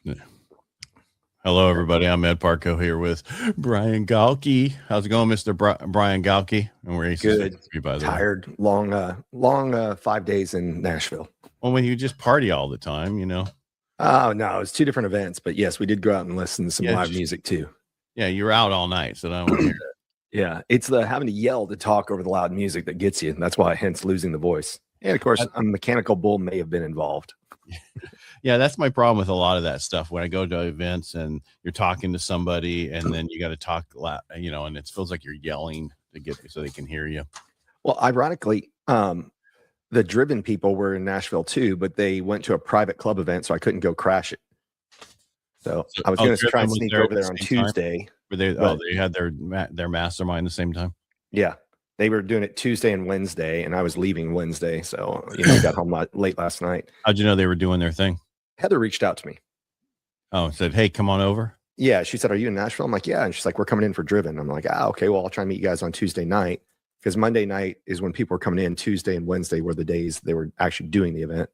Yeah. Hello, everybody. I'm Ed Parcaut here with Brian Galke. How's it going, Mr. Brian Galke? And we're good. By the tired, way. long 5 days in Nashville. Well, when you just party all the time, you know. Oh no, it's two different events, but yes, we did go out and listen to some live music too. Yeah, you were out all night, so I don't want to hear it. Yeah, it's the having to yell to talk over the loud music that gets you. That's why, hence, losing the voice. And of course, a mechanical bull may have been involved. Yeah, that's my problem with a lot of that stuff. When I go to events and you're talking to somebody, and then you got to talk loud, you know, and it feels like you're yelling to get so they can hear you. Well, ironically, the Driven people were in Nashville too, but they went to a private club event, so I couldn't go crash it. So I was going to try and sneak over there on Tuesday. Were they? Oh, they had their mastermind the same time. Yeah, they were doing it Tuesday and Wednesday, and I was leaving Wednesday, so I got home late last night. How'd you know they were doing their thing? Heather reached out to me. Oh, said, "Hey, come on over." Yeah, she said, "Are you in Nashville?" I'm like, "Yeah," and she's like, "We're coming in for Driven." I'm like, okay, well, I'll try and meet you guys on Tuesday night, because Monday night is when people were coming in. Tuesday and Wednesday were the days they were actually doing the event.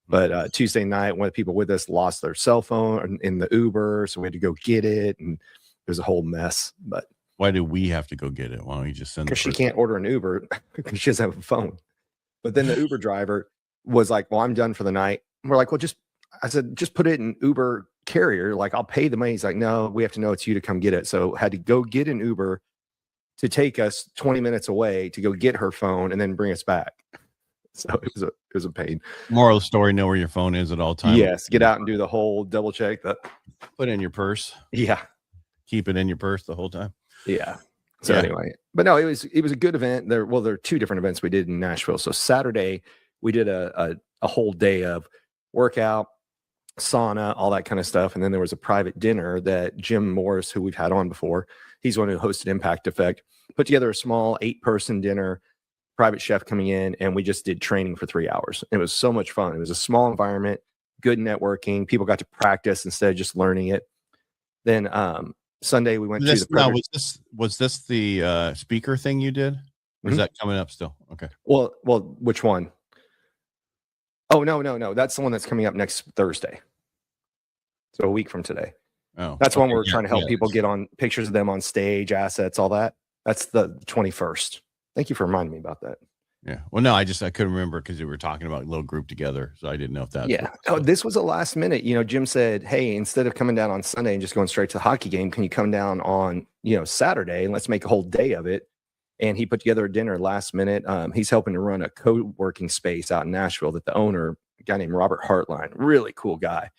But Tuesday night, one of the people with us lost their cell phone in the Uber, so we had to go get it, and it was a whole mess. But why do we have to go get it? Why don't you just send? Because she can't order an Uber because she doesn't have a phone. But then the Uber driver was like, "Well, I'm done for the night." And we're like, "Well, I said, just put it in Uber carrier. Like, I'll pay the money." He's like, "No, we have to know it's you to come get it." So had to go get an Uber to take us 20 minutes away to go get her phone and then bring us back. So it was a pain. Moral of the story: know where your phone is at all times. Yes, get out and do the whole double check. That put it in your purse. Yeah, keep it in your purse the whole time. Yeah. So anyway, but no, it was a good event. There are two different events we did in Nashville. So Saturday we did a whole day of workout, sauna, all that kind of stuff, and then there was a private dinner that Jim Morris, who we've had on before, he's the one who hosted Impact Effect, put together a small 8-person dinner. Private chef coming in, and we just did training for 3 hours. It was so much fun. It was a small environment, good networking. People got to practice instead of just learning it. Then Sunday we went to the now, was this the speaker thing you did? Or is that coming up still? Okay. Well, which one? Oh, no. That's the one that's coming up next Thursday. So a week from today. Oh, that's one we're trying to help people get on pictures of them on stage, assets, all that. That's the 21st. Thank you for reminding me about that. Yeah. Well, no, I couldn't remember because we were talking about a little group together. So I didn't know if that. Yeah. Oh, this was a last minute. Jim said, "Hey, instead of coming down on Sunday and just going straight to the hockey game, can you come down on, Saturday and let's make a whole day of it?" And he put together a dinner last minute. He's helping to run a co-working space out in Nashville that the owner, a guy named Robert Hartline, really cool guy.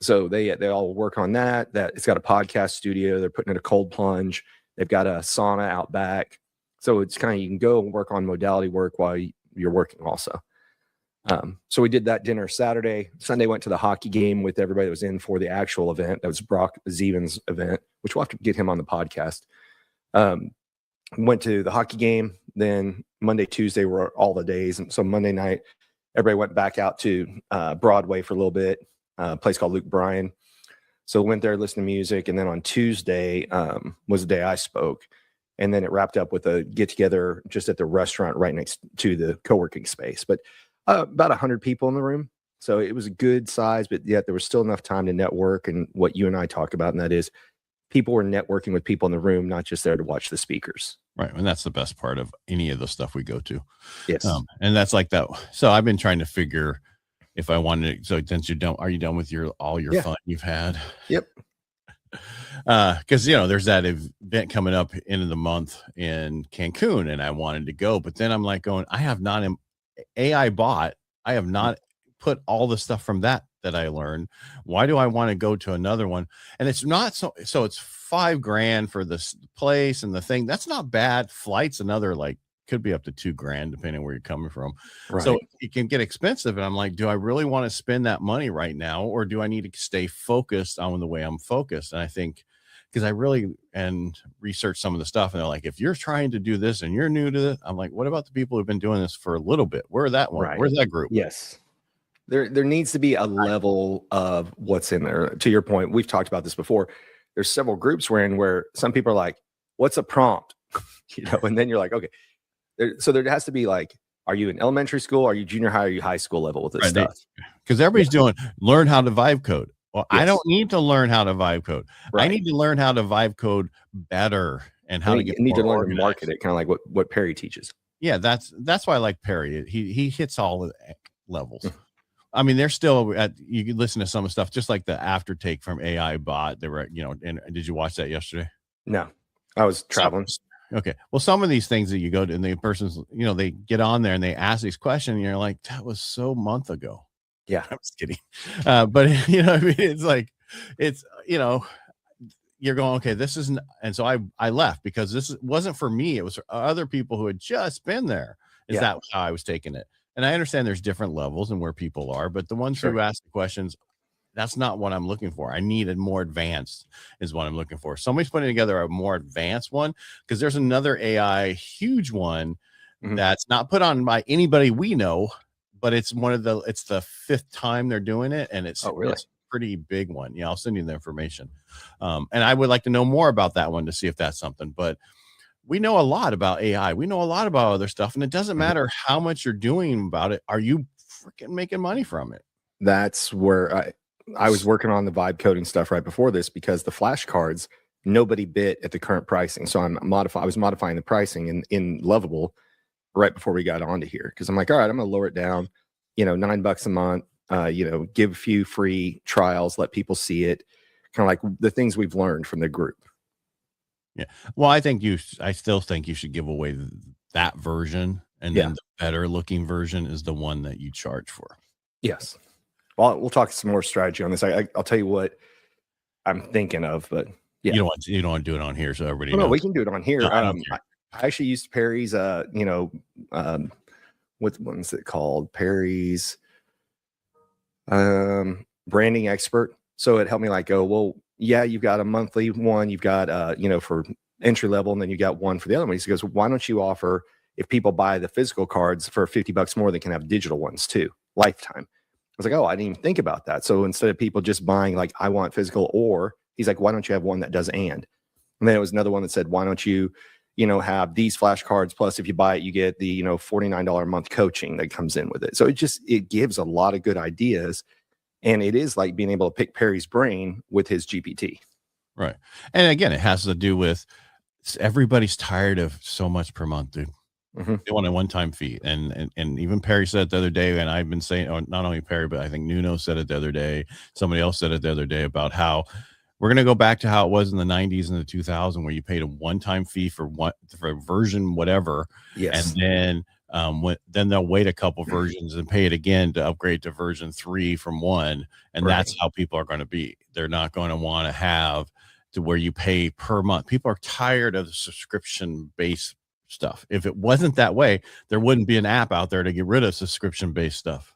So they all work on that. That it's got a podcast studio. They're putting in a cold plunge. They've got a sauna out back. So it's kind of, you can go and work on modality work while you're working also. So we did that dinner Saturday. Sunday went to the hockey game with everybody that was in for the actual event. That was Brock Zevens' event, which we'll have to get him on the podcast. Went to the hockey game. Then Monday, Tuesday were all the days. And so Monday night, everybody went back out to Broadway for a little bit, a place called Luke Bryan. So went there, listened to music. And then on Tuesday was the day I spoke. And then it wrapped up with a get-together just at the restaurant right next to the co-working space. But about 100 people in the room. So it was a good size, but yet there was still enough time to network and what you and I talk about, and that is people were networking with people in the room, not just there to watch the speakers. Right. And that's the best part of any of the stuff we go to. Yes. And that's like that. So I've been trying to figure if I wanted to, so since are you done with all your fun you've had? Yep. Because there's that event coming up end of the month in Cancun, and I wanted to go, but then I'm like going, I have not put all the stuff from that I learned. Why do I want to go to another one? And it's not so it's $5,000 for this place and the thing. That's not bad. Flights another could be up to $2,000 depending on where you're coming from. Right. So it can get expensive. And I'm like, do I really want to spend that money right now? Or do I need to stay focused on the way I'm focused? And I think, because I really research some of the stuff, and they're like, if you're trying to do this and you're new to this, I'm like, what about the people who've been doing this for a little bit? Where that one? Right. Where's that group? Yes. There needs to be a level of what's in there. To your point, we've talked about this before. There's several groups we're in where some people are like, what's a prompt? And then you're like, okay. So there has to be Are you in elementary school? Are you junior high? Are you high school level with this stuff? Because everybody's doing learn how to vibe code. Well, I Yes. don't need to learn how to vibe code. I Right. need to learn how to vibe code better and how to get need to more learn to market organized. it, kind of like what Perry teaches. Yeah, that's why I like Perry. He hits all the levels. I mean, they're still at, you can listen to some of the stuff, just like the aftertake from AI bot. They were, you know, and did you watch that yesterday? No, I was traveling. Okay. Well, some of these things that you go to and the person's, you know, they get on there and they ask these questions and you're like, that was so month ago. Yeah. I'm just kidding. But you know, I mean, it's like, it's, you know, you're going, okay, this isn't. And so I left because this wasn't for me. It was for other people who had just been there. Is that how I was taking it? And I understand there's different levels and where people are, but the ones who ask the questions, that's not what I'm looking for. I need a more advanced is what I'm looking for. Somebody's putting together a more advanced one, because there's another AI huge one that's not put on by anybody we know, but it's it's the 5th time they're doing it. And it's, it's a pretty big one. Yeah, I'll send you the information. And I would like to know more about that one to see if that's something, but we know a lot about AI. We know a lot about other stuff, and it doesn't matter how much you're doing about it. Are you freaking making money from it? That's where I was working on the vibe coding stuff right before this, because the flashcards, nobody bit at the current pricing. So I was modifying the pricing in Lovable right before we got onto here, because I'm like, all right, I'm gonna lower it down, you know, $9 a month, you know, give a few free trials, let people see it, kind of like the things we've learned from the group. Yeah. Well, I still think you should give away that version, and then the better looking version is the one that you charge for. Yes. Well, we'll talk some more strategy on this. I'll tell you what I'm thinking of, but you don't want to do it on here, so everybody knows. No, we can do it on here. No, I actually used Perry's, you know, what one's it called? Perry's branding expert. So it helped me like go, well, yeah, you've got a monthly one, you've got you know, for entry level, and then you got one for the other one. He goes, why don't you offer, if people buy the physical cards for $50 more, they can have digital ones too, lifetime. I was like, oh, I didn't even think about that. So instead of people just buying like, I want physical, or he's like, why don't you have one that does and then it was another one that said, why don't you, you know, have these flashcards, plus if you buy it, you get the, you know, $49 a month coaching that comes in with it. So it gives a lot of good ideas. And it is like being able to pick Perry's brain with his GPT. Right. And again, it has to do with everybody's tired of so much per month, dude. They want a one-time fee. And even Perry said it the other day, and I've been saying, or not only Perry, but I think Nuno said it the other day. Somebody else said it the other day about how we're going to go back to how it was in the 90s and the 2000s, where you paid a one-time fee for version whatever. Yes. And then then they'll wait a couple versions and pay it again to upgrade to version 3 from 1. And that's how people are going to be. They're not going to want to have to where you pay per month. People are tired of the subscription-based stuff. If it wasn't that way, there wouldn't be an app out there to get rid of subscription-based stuff.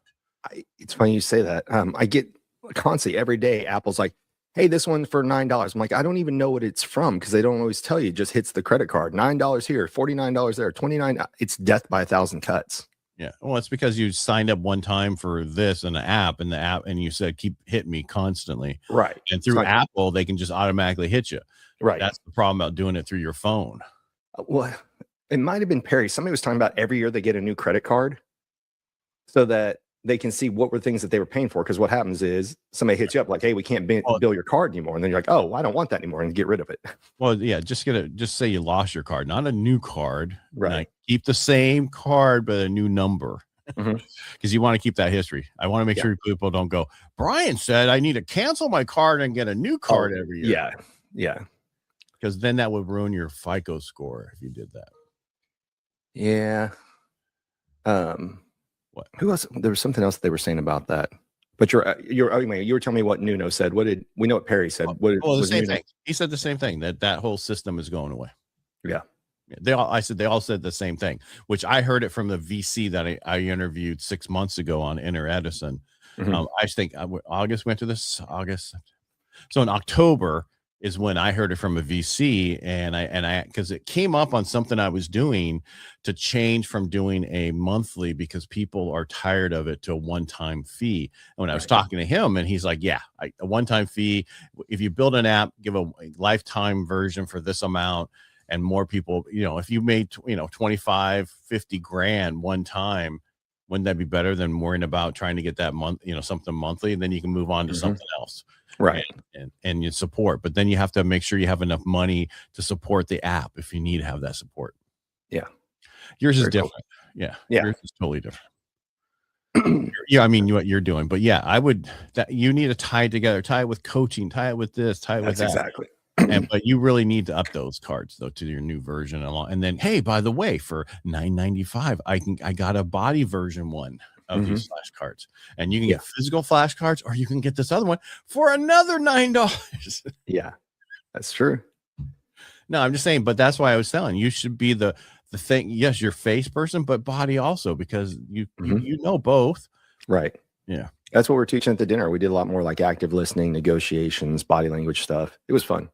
It's funny you say that. I get constantly every day, Apple's like, hey, this one for $9. I'm like, I don't even know what it's from, because they don't always tell you. It just hits the credit card. $9 here, $49 there, $29. It's death by 1,000 cuts. Yeah. Well, it's because you signed up one time for this in the app, and you said, keep hitting me constantly. Right. And through Apple, they can just automatically hit you. Right. That's the problem about doing it through your phone. Well, it might have been Perry. Somebody was talking about every year they get a new credit card so that they can see what were things that they were paying for. Because what happens is somebody hits you up like, hey, we can't bill your card anymore. And then you're like, oh, I don't want that anymore, and get rid of it. Well, yeah, just say you lost your card, not a new card. Right. Like, keep the same card, but a new number. Because you want to keep that history. I want to make sure people don't go, Brian said I need to cancel my card and get a new card every year. Yeah. Yeah. Because then that would ruin your FICO score if you did that. Yeah. What? Who else? There was something else they were saying about that. But you were telling me what Nuno said. We know what Perry said? The same thing. He said the same thing, that whole system is going away. Yeah. They all said the same thing, which I heard it from the VC that I interviewed 6 months ago on Inner Edison. I think August went to this August. So in October is when I heard it from a VC, and I because it came up on something I was doing to change from doing a monthly, because people are tired of it, to a one-time fee. And when I was talking to him, and he's like, yeah, a one-time fee, if you build an app, give a lifetime version for this amount, and more people, if you made 25, 50 grand one time, wouldn't that be better than worrying about trying to get that month, something monthly, and then you can move on to something else, right? And you support, but then you have to make sure you have enough money to support the app if you need to have that support. Yeah, yours is different. Cool. Yeah, yours is totally different. Yeah, I mean what you're doing, but yeah, I would that you need to tie it together, tie it with coaching, tie it with this, tie it with that. Exactly. But you really need to up those cards though to your new version and then hey, by the way, for $9.95, I got a body version one of these flashcards, and you can get physical flashcards, or you can get this other one for another $9. Yeah, that's true. No, I'm just saying, but that's why I was telling you should be the thing. Yes, you're face person, but body also, because you know both. Right. Yeah. That's what we're teaching at the dinner. We did a lot more like active listening, negotiations, body language stuff. It was fun.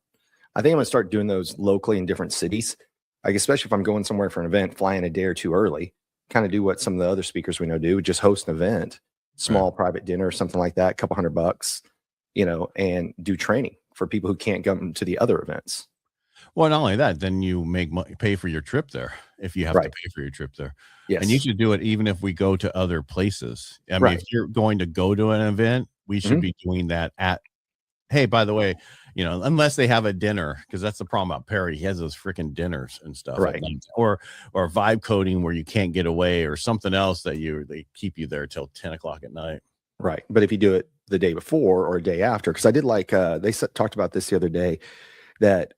I think I'm going to start doing those locally in different cities. Like, especially if I'm going somewhere for an event, flying a day or two early, kind of do what some of the other speakers we know do, just host an event, small private dinner, something like that, a couple $100, and do training for people who can't come to the other events. Well, not only that, then you make money, pay for your trip there if you have to pay for your trip there. Yes. And you should do it even if we go to other places. I mean, if you're going to go to an event, we should be doing that hey, by the way, unless they have a dinner, because that's the problem about Perry. He has those freaking dinners and stuff. Right. Or vibe coding where you can't get away, or something else that they keep you there till 10 o'clock at night. Right. But if you do it the day before or a day after, because I did they talked about this the other day, that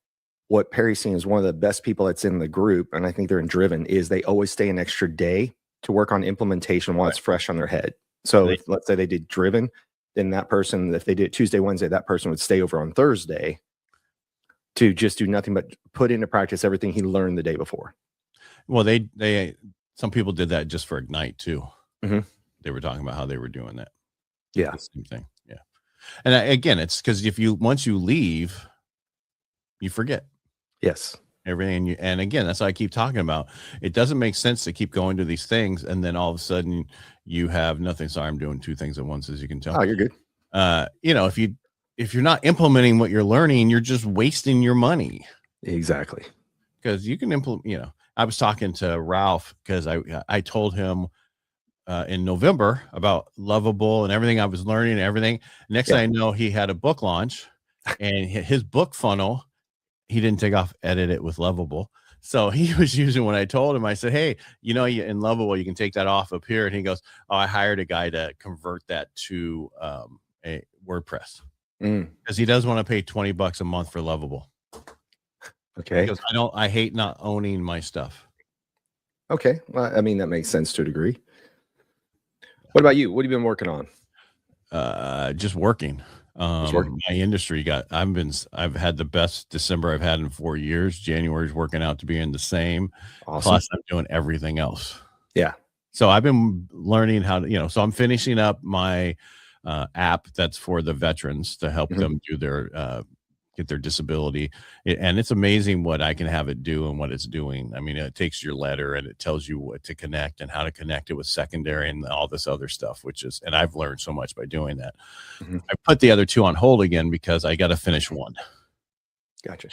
what Perry's seen is one of the best people that's in the group, and I think they're in Driven, is they always stay an extra day to work on implementation while it's fresh on their head. So if, let's say they did Driven, then that person, if they did Tuesday, Wednesday, that person would stay over on Thursday to just do nothing but put into practice everything he learned the day before. Well, some people did that just for Ignite too. They were talking about how they were doing that. Yeah. The same thing. Yeah. And again, it's because once you leave, you forget. Yes. Everything. And again, that's what I keep talking about. It doesn't make sense to keep going to these things, and then all of a sudden you have nothing. Sorry, I'm doing two things at once, as you can tell. Oh, you're good. If you're not implementing what you're learning, you're just wasting your money. Exactly. Because you can implement, I was talking to Ralph because I told him in November about Lovable and everything I was learning and everything. Next thing I know, he had a book launch, and his book funnel, he didn't take off, edit it with Lovable. So he was using what I told him. I said, hey, in Lovable, you can take that off up here. And he goes, oh, I hired a guy to convert that to a WordPress, because he does want to pay $20 a month for Lovable. Okay. Because I hate not owning my stuff. Okay. Well, I mean, that makes sense to a degree. What about you? What have you been working on? Just working. My industry I've had the best December I've had in 4 years. January's working out to be in the same. Awesome. Plus I'm doing everything else. Yeah. So I've been learning how to, so I'm finishing up my app that's for the veterans to help them do their get their disability. And it's amazing what I can have it do and what it's doing. I mean, it takes your letter and it tells you what to connect and how to connect it with secondary and all this other stuff, and I've learned so much by doing that. I put the other two on hold again because I got to finish one. Gotcha.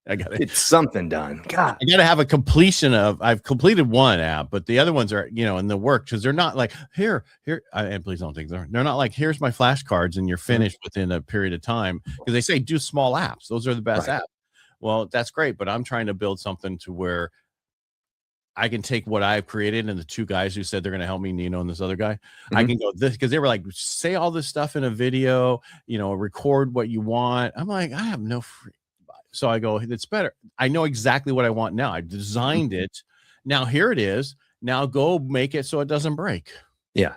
I got to get something done. God, I got to have a completion of. I've completed one app, but the other ones are, in the work, because they're not like here. And please don't think they're not like here's my flashcards and you're finished within a period of time, because they say do small apps. Those are the best apps. Well, that's great, but I'm trying to build something to where I can take what I've created and the two guys who said they're going to help me, Nino and this other guy. I can go this, because they were like, say all this stuff in a video, record what you want. I'm like, I have no free. So I go, it's better. I know exactly what I want now. I designed it. Now here it is. Now go make it so it doesn't break. Yeah.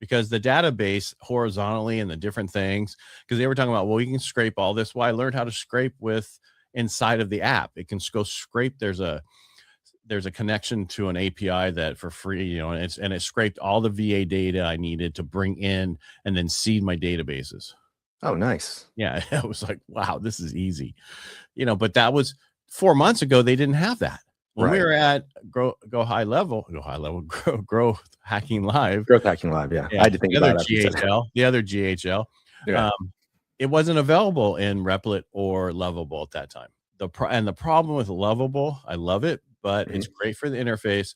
Because the database horizontally and the different things, because they were talking about, well, you can scrape all this. Well, I learned how to scrape with inside of the app. It can go scrape. There's a connection to an API that for free, and it scraped all the VA data I needed to bring in and then seed my databases. Oh, nice. Yeah. I was like, wow, this is easy, but that was 4 months ago. They didn't have that. When we were at Growth Hacking Live. Growth Hacking Live, yeah. I had to think about the other GHL. Yeah. It wasn't available in Replit or Lovable at that time. the problem with Lovable, I love it, but Mm-hmm. it's great for the interface.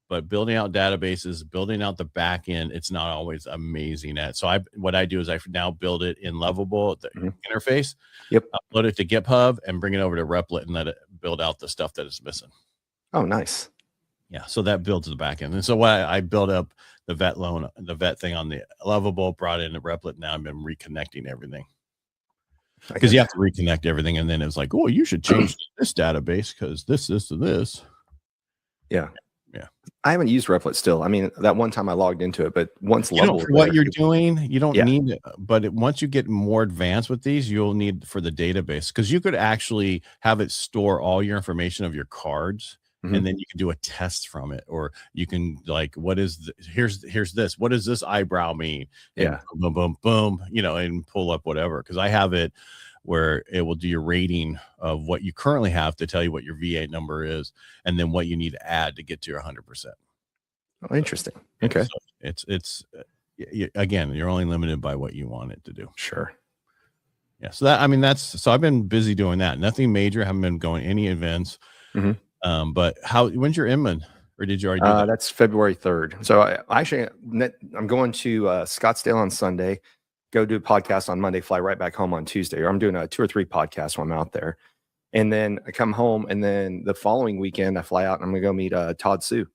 But building out databases, building out the back end, it's not always amazing at. So what I do is I now build it in Lovable, the interface. Yep. Upload it to GitHub and bring it over to Replit and let it build out the stuff that is missing. Oh, nice. Yeah. So that builds the back end. And so what I built up the vet thing on the Lovable, brought it into Replit. Now I've been reconnecting everything. Because you have to reconnect everything. And then it's like, oh, you should change this database because this, and this. Yeah. Yeah. I haven't used Replit still. I mean, that one time I logged into it, but once for what you're doing, you don't need it. But once you get more advanced with these, you'll need for the database, because you could actually have it store all your information of your cards. And then you can do a test from it, or you can like, what is here's this, what does this eyebrow mean? And boom, boom, boom, and pull up whatever. Because I have it where it will do your rating of what you currently have to tell you what your V8 number is, and then what you need to add to get to your 100%. Oh, interesting. Okay. So it's again, you're only limited by what you want it to do. Sure. Yeah. So so I've been busy doing that. Nothing major. Haven't been going any events. But when's your Inman, or did you already do that? That's February 3rd. So I'm going to Scottsdale on Sunday, go do a podcast on Monday, fly right back home on Tuesday, or I'm doing 2 or 3 podcasts while I'm out there. And then I come home, and then the following weekend I fly out and I'm going to go meet Todd Sue.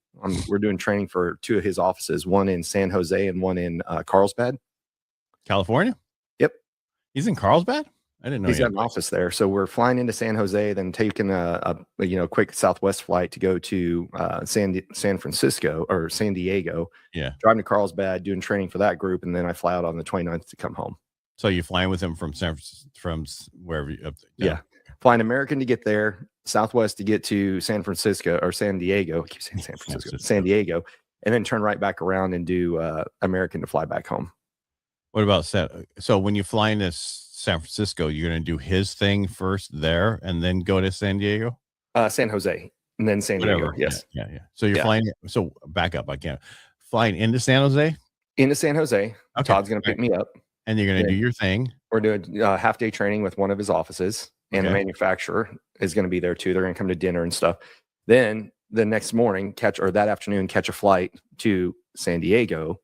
We're doing training for 2 of his offices, one in San Jose and one in Carlsbad, California. Yep. He's in Carlsbad? I didn't know he's got an office there. So we're flying into San Jose, then taking a quick Southwest flight to go to San Francisco or San Diego. Yeah. Driving to Carlsbad, doing training for that group, and then I fly out on the 29th to come home. So you're flying with him from wherever you up there? Yeah. Flying American to get there, Southwest to get to San Francisco or San Diego. I keep saying San Francisco, San Diego, and then turn right back around and do American to fly back home. What about so when you fly into San Francisco, you're going to do his thing first there and then go to San Diego? San Jose and then San Diego. Yes. Yeah. So you're flying. So back up. I can't. Flying into San Jose? Into San Jose. Okay. Todd's going to pick me up. And you're going to do your thing. We're doing half-day training with one of his offices, and the manufacturer is going to be there too. They're going to come to dinner and stuff. Then the next morning, that afternoon, catch a flight to San Diego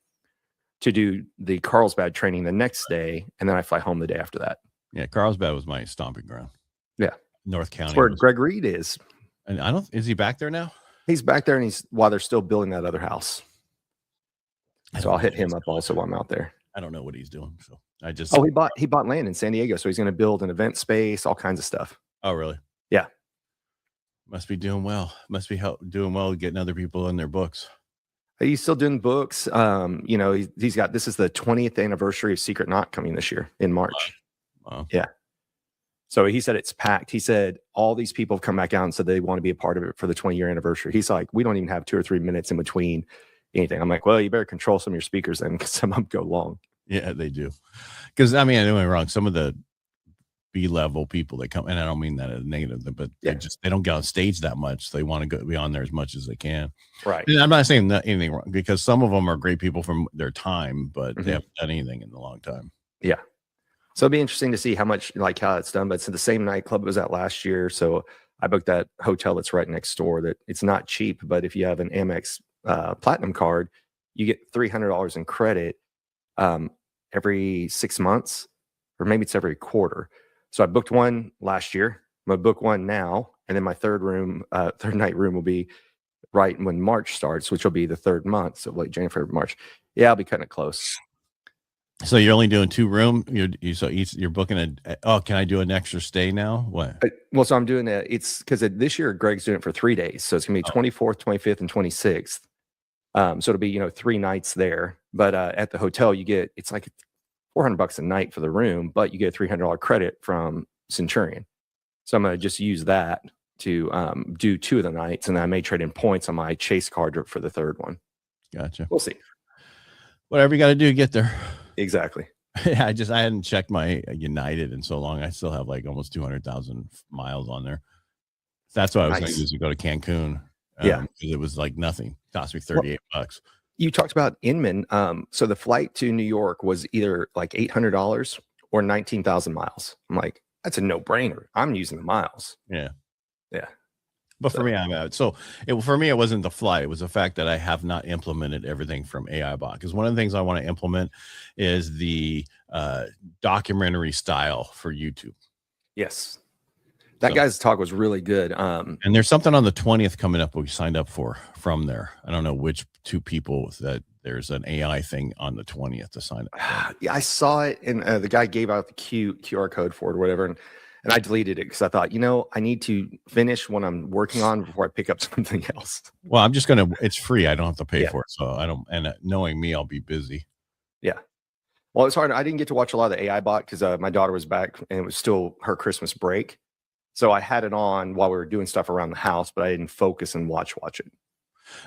to do the Carlsbad training the next day, and then I fly home the day after that. Yeah, Carlsbad was my stomping ground. Yeah, North County. That's where Greg Reed is. And is he back there now? He's back there, and while they're still building that other house. So I'll hit him up also while I'm out there. I don't know what he's doing. So I just he bought land in San Diego, so he's going to build an event space, all kinds of stuff. Oh, really? Yeah. Must be doing well. Must be doing well getting other people in their books. He's still doing books. He's got, this is the 20th anniversary of Secret Knot coming this year in March. Wow. Yeah. So he said it's packed. He said all these people have come back out and said they want to be a part of it for the 20-year anniversary. He's like, we don't even have 2 or 3 minutes in between anything. I'm like, well, you better control some of your speakers then, because some of them go long. Yeah, they do. Because I don't get me wrong, some of the B-level people that come, and I don't mean that as negative, but they don't get on stage that much. They want to be on there as much as they can. Right. And I'm not saying anything wrong, because some of them are great people from their time, but they haven't done anything in a long time. Yeah. So it'll be interesting to see how it's done. But it's the same nightclub it was at last year. So I booked that hotel that's right next door. That it's not cheap, but if you have an Amex Platinum card, you get $300 in credit every 6 months, or maybe it's every quarter. So I booked one last year. I'm gonna book one now, and then my third night room will be right when March starts, which will be the 3rd month. So like January, February, March. Yeah, I'll be kind of close. So you're only doing 2 room. You're booking can I do an extra stay now? What? Well, so I'm doing it. It's because this year Greg's doing it for 3 days, so it's gonna be 24th, 25th, and 26th. So it'll be 3 nights there. But at the hotel, it's like $400 a night for the room, but you get a $300 credit from Centurion. So I'm gonna just use that to do 2 of the nights, and then I may trade in points on my Chase card for the 3rd one. Gotcha. We'll see. Whatever you got to do to get there. Exactly. Yeah, I hadn't checked my United in so long. I still have like almost 200,000 miles on there. That's what I was going to use to go to Cancun. Yeah, it was like nothing. It cost me $38. You talked about Inman. So the flight to New York was either like $800 or 19,000 miles. I'm like, That's a no-brainer. I'm using the miles. Yeah. Yeah. But for me, I'm out. So for me, it wasn't the flight. It was the fact that I have not implemented everything from AI bot. Because one of the things I want to implement is the documentary style for YouTube. Yes. That guy's talk was really good. And there's something on the 20th coming up we signed up for from there. I don't know which two people that there's an AI thing on the 20th to sign up. Yeah, I saw it, and the guy gave out the QR code for it or whatever. And I deleted it because I thought, I need to finish what I'm working on before I pick up something else. Well, I'm just going to, it's free. I don't have to pay for it. So I don't, and knowing me, I'll be busy. Yeah. Well, it's hard. I didn't get to watch a lot of the AI bot because my daughter was back and it was still her Christmas break. So I had it on while we were doing stuff around the house, but I didn't focus and watch it.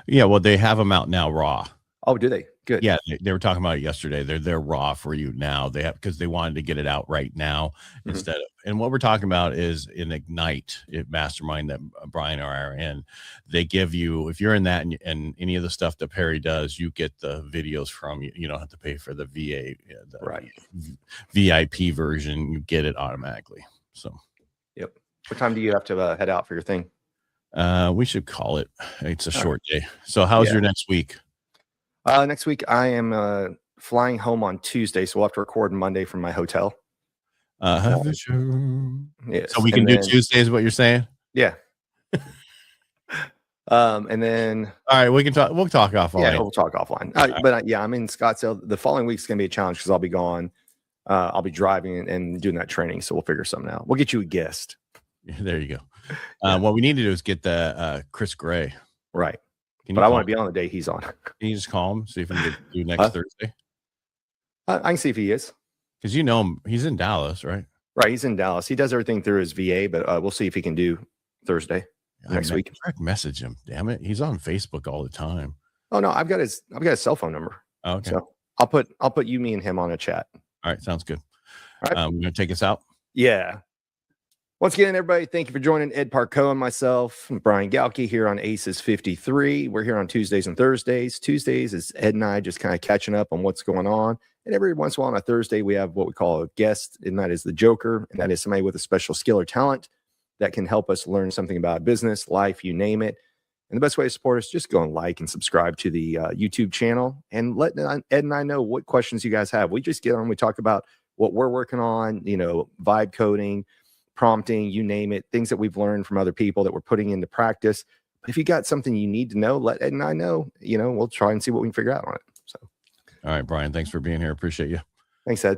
Yeah. Well, they have them out now raw. Oh, do they? Good. Yeah, they were talking about it yesterday. They're raw for you now. They have because they wanted to get it out right now instead of. And what we're talking about is in Ignite Mastermind that Brian and I are in. They give you, if you're in that and any of the stuff that Perry does, you get the videos from you. You don't have to pay for the VA, right? VIP version. You get it automatically. So. Yep. What time do you have to head out for your thing? We should call it. It's a short day. So how's your next week? Next week, I am flying home on Tuesday, so we'll have to record Monday from my hotel. Yes. Yes. So we can do Tuesdays, what you're saying? Yeah. And then... All right, we can talk. We'll talk offline. Yeah, we'll talk offline. But I'm in Scottsdale. The following week's going to be a challenge because I'll be gone. I'll be driving and doing that training, so we'll figure something out. We'll get you a guest. There you go. What we need to do is get the Chris Gray. Right. But I want to be on the day he's on. Can you just call him, see if we can do next Thursday? I can see if he is. Because you know him. He's in Dallas, right? Right. He's in Dallas. He does everything through his VA, but we'll see if he can do Thursday next week. Direct message him. Damn it. He's on Facebook all the time. Oh, no. I've got his cell phone number. Okay. So I'll put you, me, and him on a chat. All right. Sounds good. All right. We're going to take us out. Yeah. Once again, everybody, thank you for joining Ed Parcaut and myself, Brian Galke here on Aces 53. We're here on Tuesdays and Thursdays. Tuesdays is Ed and I just kind of catching up on what's going on. And every once in a while on a Thursday, we have what we call a guest, and that is the Joker. And that is somebody with a special skill or talent that can help us learn something about business, life, you name it. And the best way to support us, just go and like and subscribe to the YouTube channel and let Ed and I know what questions you guys have. We just get on, we talk about what we're working on, vibe coding, prompting, you name it, things that we've learned from other people that we're putting into practice. But if you got something you need to know, let Ed and I know. We'll try and see what we can figure out on it. So, all right, Brian, thanks for being here. Appreciate you. Thanks, Ed.